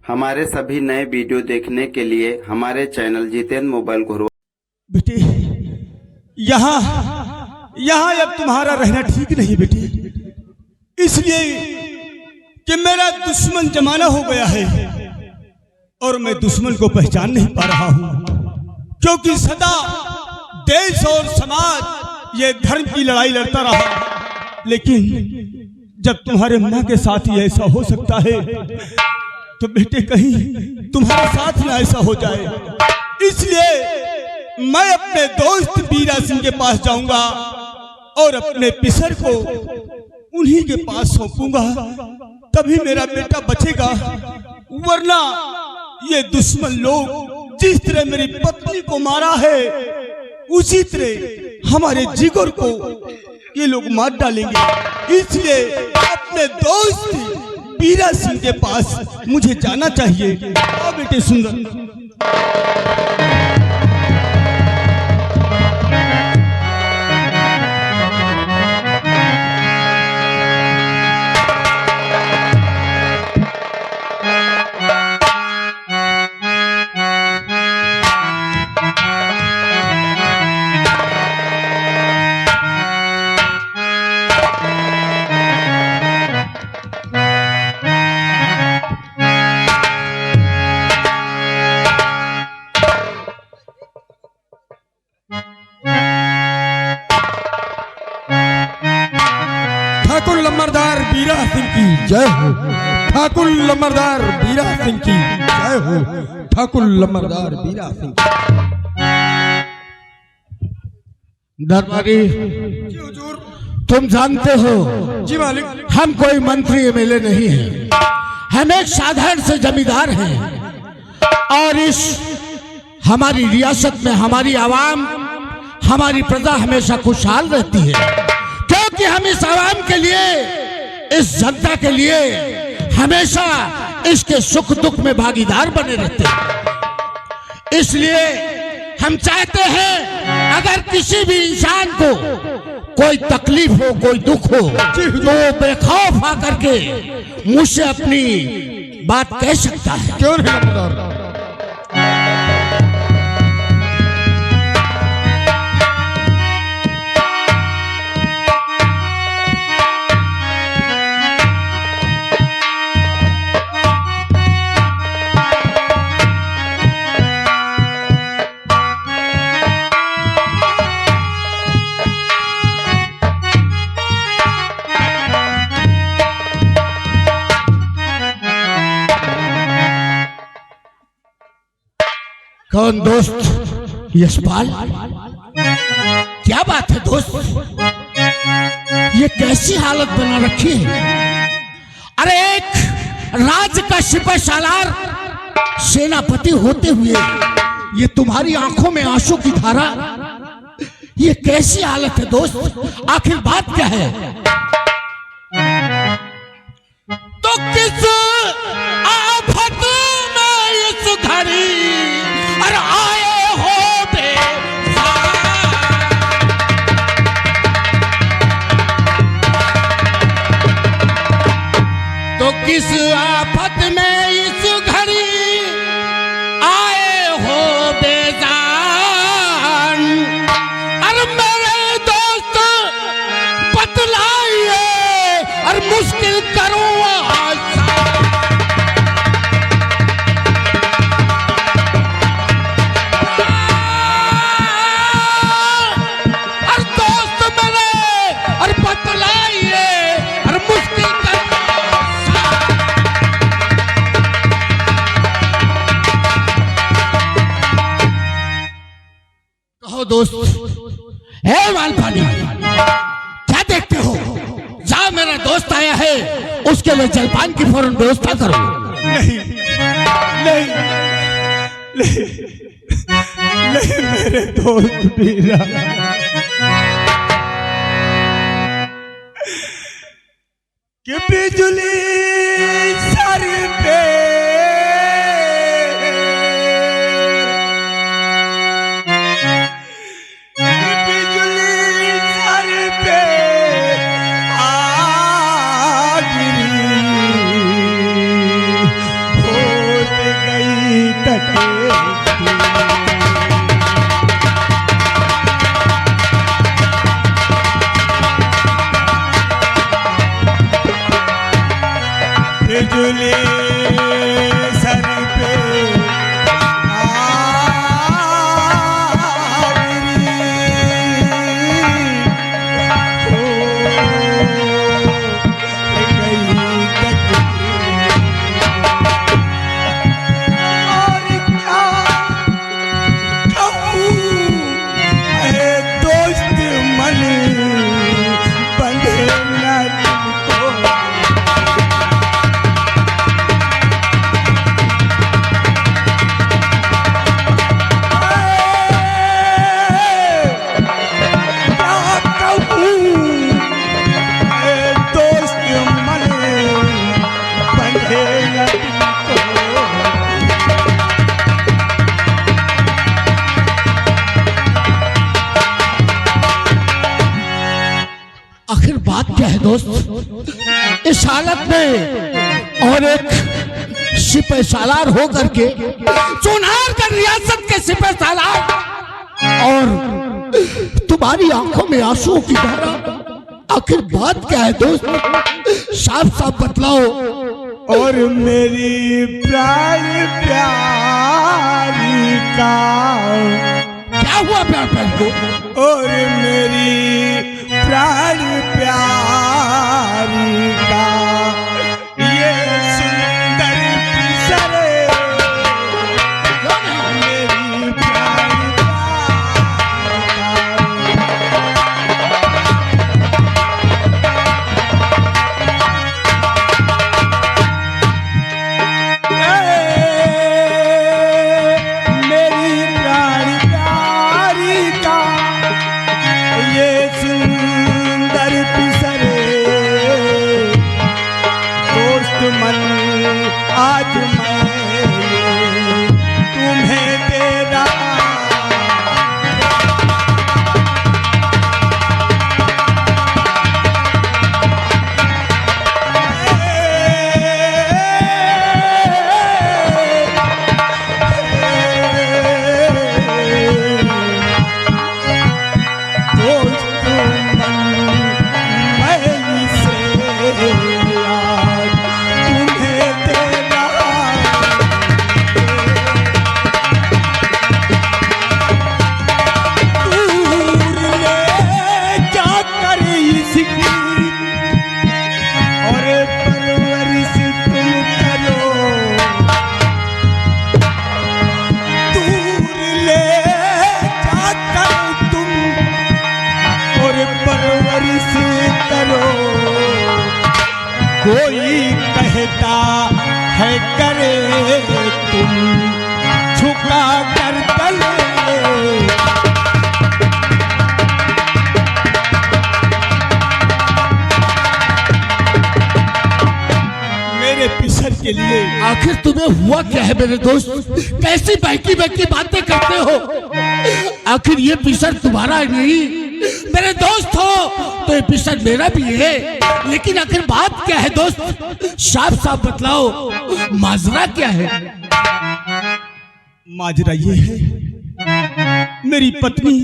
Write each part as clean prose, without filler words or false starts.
हमारे सभी नए वीडियो देखने के लिए हमारे चैनल जितेंद्र मोबाइल को बेटे यहाँ यहाँ अब तुम्हारा रहना ठीक नहीं बेटी, इसलिए कि मेरा दुश्मन जमाना हो गया है और मैं दुश्मन को पहचान नहीं पा रहा हूँ, क्योंकि सदा देश और समाज ये धर्म की लड़ाई लड़ता रहा। लेकिन जब तुम्हारे माँ के साथ ही ऐसा हो सकता है तो बेटे कहीं तुम्हारे साथ ना ऐसा हो जाए, इसलिए मैं अपने दोस्त बीरा सिंह के पास जाऊंगा और अपने पिसर को उन्हीं के पास सौंपूंगा, तभी मेरा बेटा बचेगा। वरना ये दुश्मन लोग जिस तरह मेरी पत्नी को मारा है उसी तरह हमारे जिगर को ये लोग मार डालेंगे। इसलिए अपने दोस्त बीरा सिंह के पास मुझे जाना चाहिए। आओ बेटे सुंदर। ठाकुर लम्बरदार बीरा सिंह की जय हो। ठाकुर लम्बरदार बीरा सिंह की जय हो। ठाकुर लम्बरदार बीरा सिंह। दरबारी तुम जानते हो जी मालिक। हम कोई मंत्री एमएलए नहीं हैं, हम एक साधारण से जमींदार हैं और इस हमारी रियासत में हमारी आवाम हमारी प्रजा हमेशा खुशहाल रहती है, क्योंकि हम इस आवाम के लिए इस जनता के लिए हमेशा इसके सुख दुख में भागीदार बने रहते हैं। इसलिए हम चाहते हैं अगर किसी भी इंसान को कोई तकलीफ हो कोई दुख हो तो बेखौफ आकर के मुझसे अपनी बात कह सकता है। क्यों नहीं? कौन दोस्त? यशपाल। क्या बात है दोस्त, ये कैसी हालत बना रखी है? अरे एक राज्य का सिपह सालार सेनापति होते हुए ये तुम्हारी आंखों में आंसू की धारा, ये कैसी हालत है दोस्त? आखिर बात क्या है? तो किस आफत में इस घड़ी और आए हो बेजार, तो किस आफत में इस घड़ी आए हो बेजान, और मेरे दोस्त बतलाइए और मुश्किल करूं दोस्त। हे मालपानी, क्या देखते हो? जा, मेरा दोस्त आया है, उसके लिए जलपान की फौरन व्यवस्था करो। नहीं नहीं नहीं, नहीं मेरे दोस्त बीरा, कि बिजली सर पे सर पे आखिर बात क्या है दोस्त? इस हालत में और एक सिपह सालार हो करके, चुनारगढ़ रियासत के सिपह सालार, और तुम्हारी आंखों में आंसुओं की धारा, आखिर बात क्या है दोस्त? साफ साफ बतलाओ। और मेरी प्राण प्यारी का क्या हुआ प्यार प्यार को? और मेरी प्राण प्यारी का ये सुंदर पिसरे, मेरी प्राण आज मैं तुम्हें तेरा कोई कहता है करे तुम झुका कर गले, मेरे पिसर के लिए। आखिर तुम्हें हुआ क्या है मेरे दोस्त? कैसी बहकी बहकी बातें करते हो? आखिर ये पिसर तुम्हारा नहीं, मेरे दोस्त हो तो ये पिसर मेरा भी है, लेकिन आखिर बात क्या है दोस्त? साफ साफ बतलाओ, माजरा क्या है? माजरा ये है, मेरी पत्नी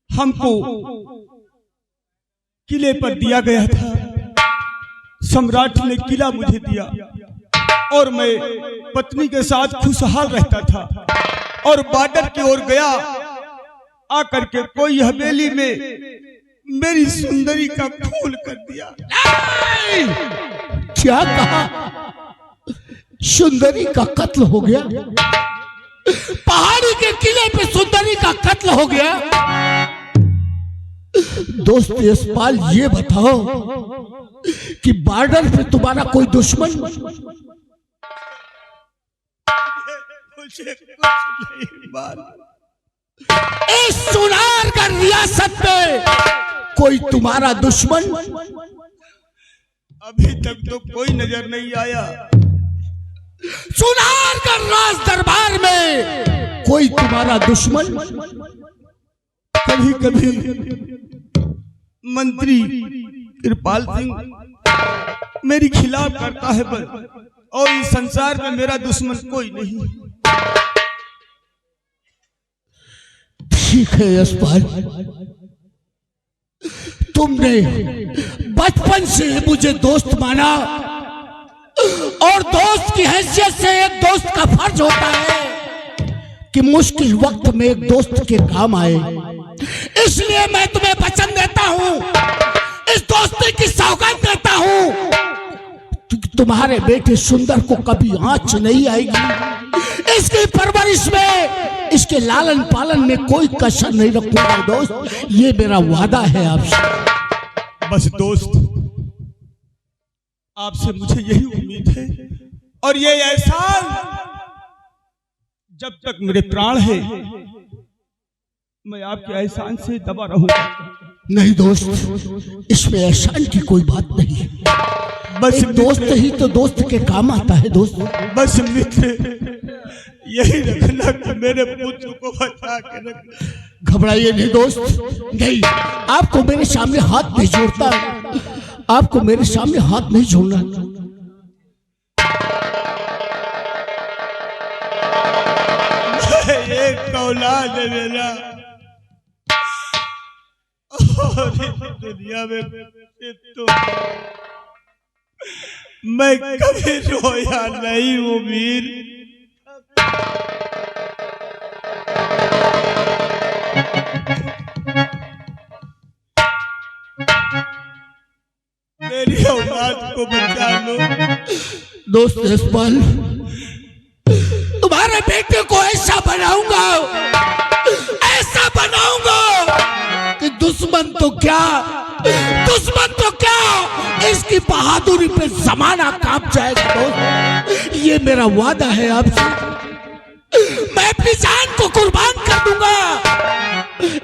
हमको किले पर दिया गया था, सम्राट ने किला मुझे दिया और मैं पत्नी के साथ खुशहाल रहता था, और बॉर्डर की ओर गया, आकर के कोई हवेली में मेरी सुंदरी का खून कर दिया। क्या कहा? सुंदरी का कत्ल हो गया? पहाड़ी के किले पे सुंदरी का कत्ल हो गया? दोस्त यशपाल ये बताओ कि बॉर्डर पे तुम्हारा कोई दुश्मन? इस चुनारगढ़ रियासत में कोई तुम्हारा दुश्मन? अभी तक तो कोई नजर नहीं आया। चुनारगढ़ राज दरबार में कोई तुम्हारा दुश्मन? कभी कभी मंत्री कृपाल सिंह मेरी खिलाफ करता है बस, और इस संसार में मेरा दुश्मन कोई नहीं। ठीक है यशपाल, तुमने बचपन से मुझे दोस्त माना और दोस्त की हैसियत से एक दोस्त का फर्ज होता है कि मुश्किल वक्त में एक दोस्त के काम आए। इसलिए मैं तुम्हें वचन देता हूं, इस दोस्ती की सौगात देता हूं, तुम्हारे बेटे सुंदर को कभी आंच नहीं आएगी। इसकी परवरिश में, इसके लालन पालन में कोई कसर नहीं रखूंगा दोस्त, ये मेरा वादा है आपसे। बस दोस्त, आपसे मुझे यही उम्मीद है और ये एहसान जब तक मेरे प्राण है मैं आपके एहसान से दबा रहूंगा। नहीं दोस्त, इसमें एहसान की कोई बात नहीं है। बस एक दोस्त ही तो दोस्त के काम आता है दोस्त। बस मित्र, यही रखना कि मेरे पुत्र को बचा के रखना। घबराइए नहीं दोस्त, नहीं, आपको मेरे सामने हाथ नहीं जोड़ता, आपको मेरे सामने हाथ नहीं जोड़ना। एक औलाद है मेरा और इस दुनिया में तो मैं कभी रोया नहीं हूँ वीर। मेरी औलाद को बचा लो दोस्त यशपाल, तुम्हारे बेटे को ऐसा बनाऊंगा, ऐसा बनाऊंगा कि दुश्मन तो क्या, इसकी बहादुरी पे जमाना कांप जाएगा दोस्त। ये मेरा वादा है आपसे। मैं अपनी जान को कुर्बान कर दूंगा,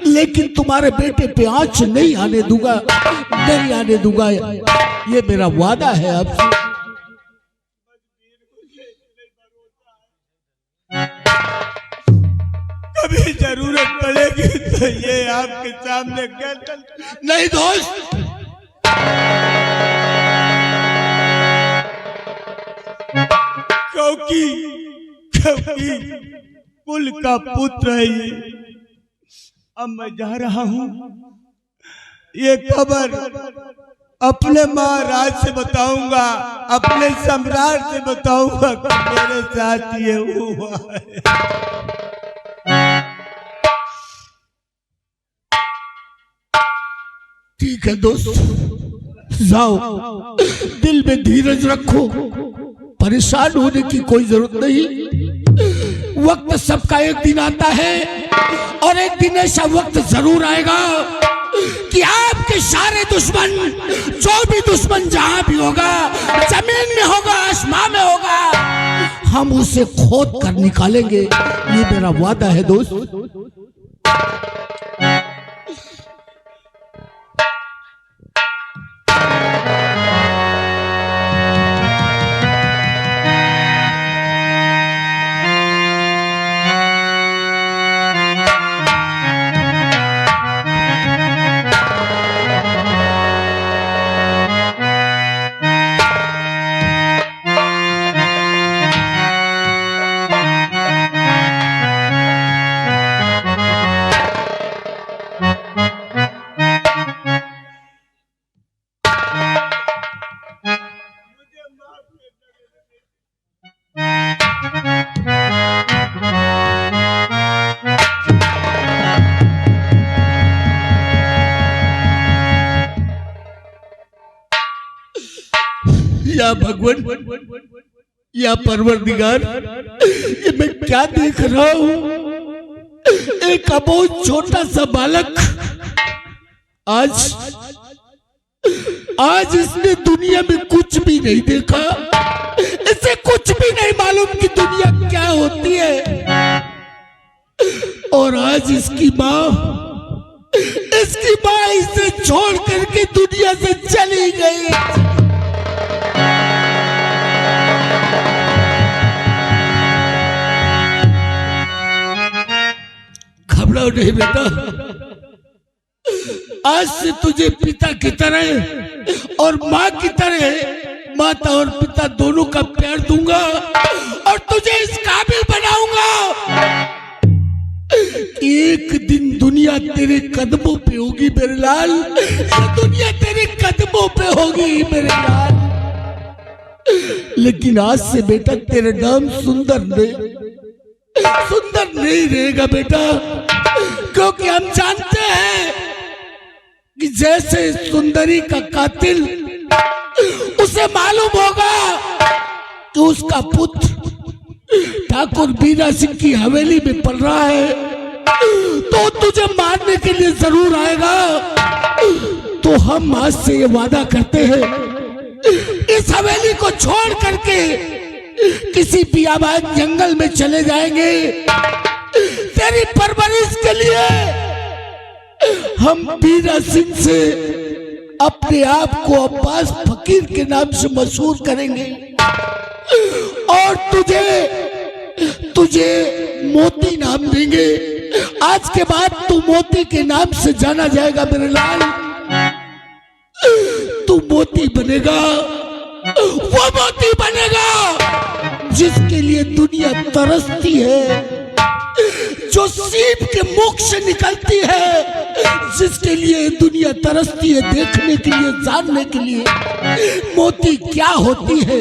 लेकिन तुम्हारे बेटे पे आंच नहीं आने दूंगा, नहीं आने दूंगा। ये मेरा वादा है आपसे। कभी जरूरत पड़ेगी तो ये आपके सामने कर। नहीं दोस्त, क्योंकि कुल का पुत्र है ये। अब मैं जा रहा हूं, ये खबर अपने महाराज से बताऊंगा, अपने सम्राट से बताऊंगा कि मेरे साथ ये हुआ है। ठीक है दोस्त, जाओ, दिल में धीरज रखो, परेशान होने की कोई जरूरत नहीं। वक्त सबका एक दिन आता है और एक दिन ऐसा वक्त जरूर आएगा कि आपके सारे दुश्मन, जो भी दुश्मन जहां भी होगा, जमीन में होगा, आसमान में होगा, हम उसे खोद कर निकालेंगे। ये मेरा वादा है दोस्त। या भगवान, या परवरदिगार, ये मैं क्या देख रहा हूं? एक अबोध छोटा सा बालक आज इसने दुनिया में कुछ भी नहीं देखा, इसे कुछ भी नहीं मालूम कि दुनिया क्या होती है। और आज इसकी माँ इसे छोड़ करके दुनिया से चली गई। घबराओ नहीं बेटा, आज से तुझे पिता की तरह और माँ की तरह, माता और पिता दोनों का प्यार दूंगा और तुझे इस काबिल बनाऊंगा कि एक दिन दुनिया तेरे कदमों पे होगी मेरे लाल, दुनिया तेरे कदमों पे होगी मेरे लाल। लेकिन आज से बेटा तेरा नाम सुंदर नहीं रहेगा बेटा, क्योंकि हम जानते हैं कि जैसे सुंदरी का कातिल उसे मालूम होगा कि उसका पुत्र ठाकुर बीरा सिंह की हवेली में पल रहा है, तो तुझे मारने के लिए जरूर आएगा। तो हम आज से ये वादा करते हैं, इस हवेली को छोड़ करके किसी बियाबान जंगल में चले जाएंगे। तेरी परवरिश के लिए हम बीरा सिंह से अपने आप को अब्बास फकीर के नाम से मशहूर करेंगे और तुझे मोती नाम देंगे। आज के बाद तू मोती के नाम से जाना जाएगा मेरे लाल। तू मोती बनेगा, वो मोती बनेगा जिसके लिए दुनिया तरसती है, जो सीप के मुख से निकलती है, जिसके लिए दुनिया तरसती है देखने के लिए, जानने के लिए मोती क्या होती है।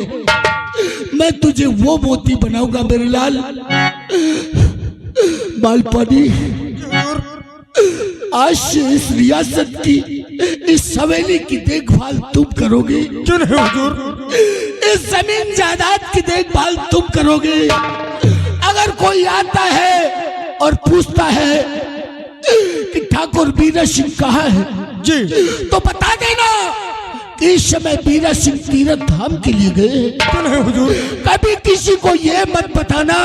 मैं तुझे वो मोती बनाऊंगा मेरे लाल। बालपानी, आज से इस रियासत की, इस हवेली की देखभाल तुम करोगे। क्यों नहीं हुजूर? इस जमीन जायदाद की देखभाल तुम करोगे। अगर कोई आता है और पूछता है कि ठाकुर बीरा सिंह कहाँ है जी, तो बता देना कि इस समय बीरा सिंह तीरथ धाम के लिए गए। क्यों नहीं हुजूर? कभी किसी को ये मत बताना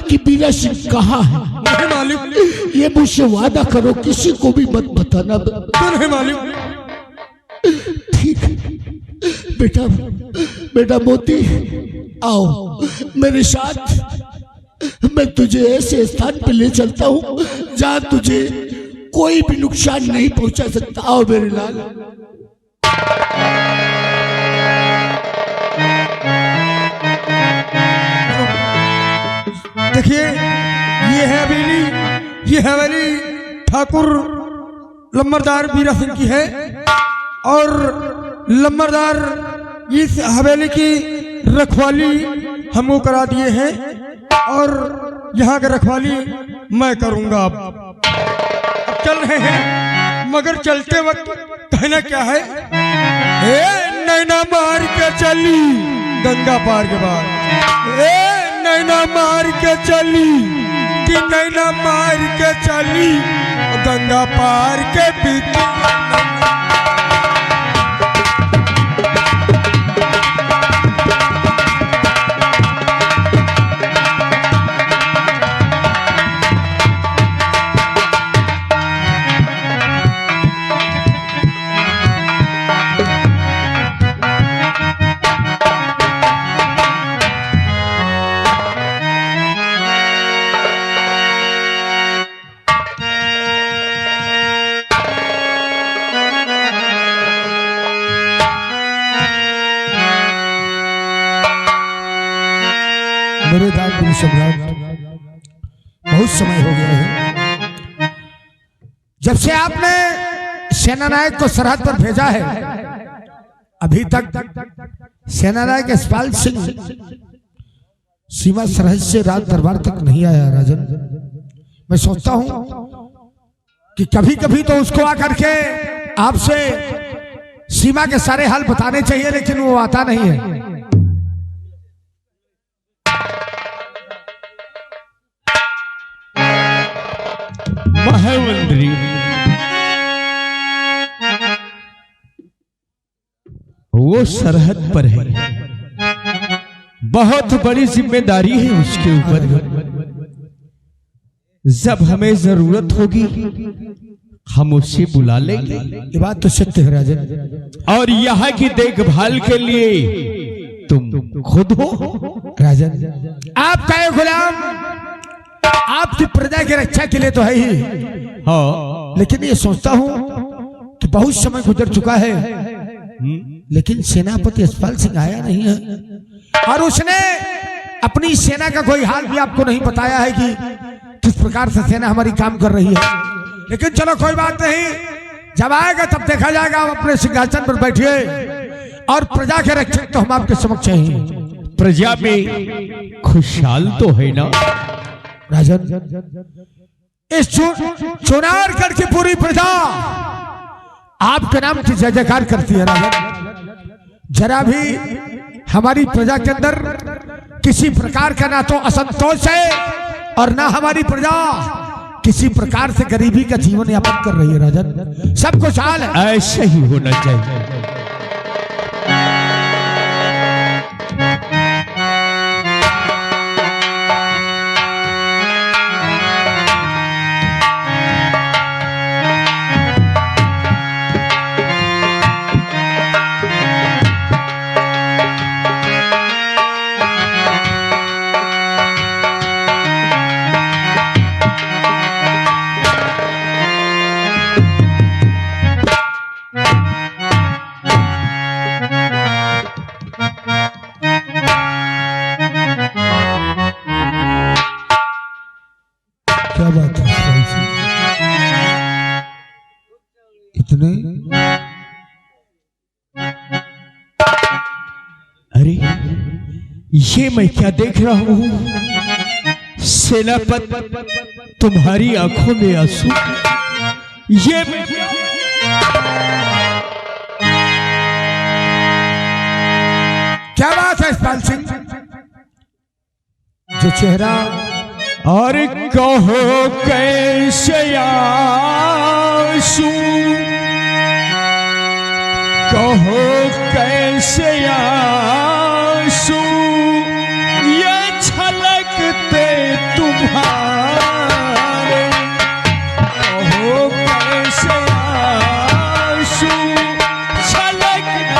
कि बीरा सिंह कहाँ है। नहीं मालिक। ये मुझसे वादा करो, किसी को भी मत बताना। क्यों नहीं मालिक? ठीक है बेटा मोती, आओ मेरे साथ। मैं तुझे ऐसे स्थान पे ले चलता हूँ जहाँ तुझे कोई भी नुकसान नहीं पहुंचा सकता। आओ मेरे लाल। देखिए, ये हवेली ठाकुर लंबरदार बीरा सिंह की है और लंबरदार इस हवेली की रखवाली हमको करा दिए हैं और यहाँ की रखवाली मैं करूँगा। अब चल रहे हैं, मगर चलते वक्त कहना क्या है? नैना मार के चली गंगा पार के बाद, नैना मार के चली कि नैना मार के चली गंगा पार के बीच। मेरे दानवीर सम्राट, बहुत समय हो गया है जब से आपने सेनानायक को सरहद पर भेजा है। अभी तक सेनानायक यशपाल सिंह सीमा सरहद से राज दरबार तक नहीं आया। राजन, मैं सोचता हूं कि कभी कभी तो उसको आकर के आपसे सीमा के सारे हाल बताने चाहिए, लेकिन वो आता नहीं है। महामंत्री, वो सरहद पर है, बहुत बड़ी जिम्मेदारी है उसके ऊपर। जब हमें जरूरत होगी हम उसे बुला लेंगे। ये बात तो सत्य है राजन। और यहाँ की देखभाल के लिए तुम खुद हो राजन। आपका ये गुलाम आपकी प्रजा की रक्षा के लिए तो है ही, हाँ, लेकिन ये सोचता हूँ कि बहुत समय गुजर चुका है, लेकिन सेनापति यशपाल सिंह आया नहीं है और उसने अपनी सेना का कोई हाल भी आपको नहीं बताया है कि किस प्रकार से सेना हमारी काम कर रही है। लेकिन चलो कोई बात नहीं, जब आएगा तब देखा जाएगा। आप अपने सिंहासन पर बैठिए और प्रजा के रक्षक तो हम आपके समक्ष हैं। प्रजा में खुशहाल तो है ना राजन? इस चुनारगढ़ की पूरी प्रजा आपके नाम की जय जयकार करती है राजन। जरा भी हमारी प्रजा के अंदर किसी प्रकार का ना तो असंतोष है और ना हमारी प्रजा किसी प्रकार से गरीबी का जीवन यापन कर रही है राजन। सब खुशहाल है। ऐसा ही होना चाहिए। क्या बात है इतने? अरे ये मैं क्या देख रहा हूं? सेनापति तुम्हारी आंखों में आंसू। ये क्या बात है इस्पाल सिंह? जो चेहरा और कहो कैसे आंसू, कहो कैसे आंसू ये छलकते तुम्हारे, कहो कैसे आंसू छलकते।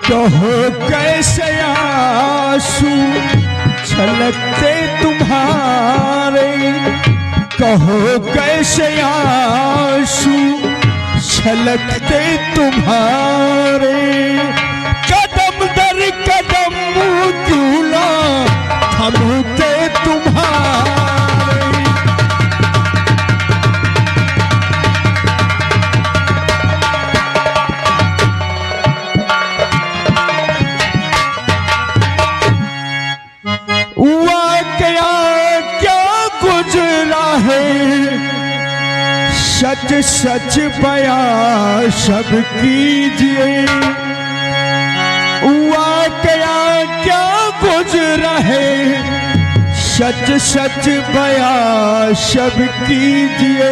कहो कैसे आंसू छलकते तुम्हारे, कहो कैसे आंसू छलकते तुम्हारे, कदम दर कदम क्यों ना थमते तुम्हारे। सच सच बयां सब कीजिए, वाकया क्या गुजरा है, सच सच बयां सब कीजिए।